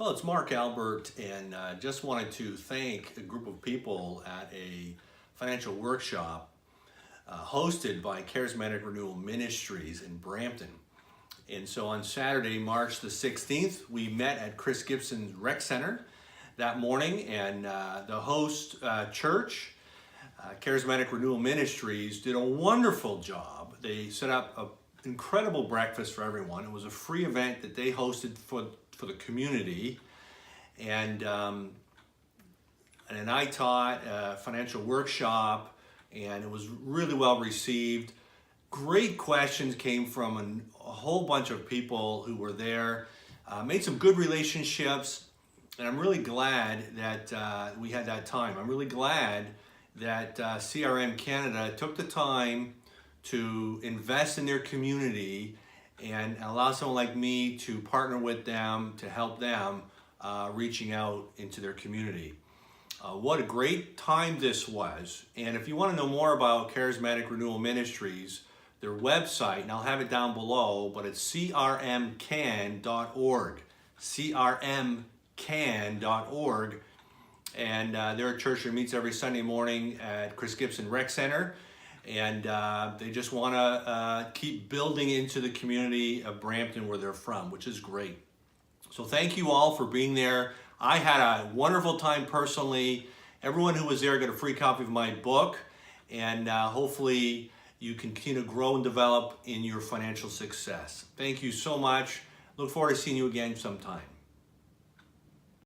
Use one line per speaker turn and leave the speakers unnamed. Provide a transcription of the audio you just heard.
Hello, it's Mark Albert, and just wanted to thank a group of people at a financial workshop hosted by Charismatic Renewal Ministries in Brampton. And so on Saturday, March the 16th, we met at Chris Gibson's Rec Center that morning, and the host church, Charismatic Renewal Ministries, did a wonderful job. They set up an incredible breakfast for everyone. It was a free event that they hosted for the community, and I taught a financial workshop, and it was really well received. Great questions came from a whole bunch of people who were there. Made some good relationships, and I'm really glad that we had that time. I'm really glad that CRM Canada took the time to invest in their community and allow someone like me to partner with them to help them reaching out into their community. What a great time this was. And if you want to know more about Charismatic Renewal Ministries, their website, and I'll have it down below, but it's crmcan.org, crmcan.org. And they're a church that meets every Sunday morning at Chris Gibson Rec Center. And they just want to keep building into the community of Brampton where they're from, which is great. So thank you all for being there. I had a wonderful time personally. Everyone who was there got a free copy of my book, and hopefully you can continue to grow and develop in your financial success. Thank you so much. Look forward to seeing you again sometime.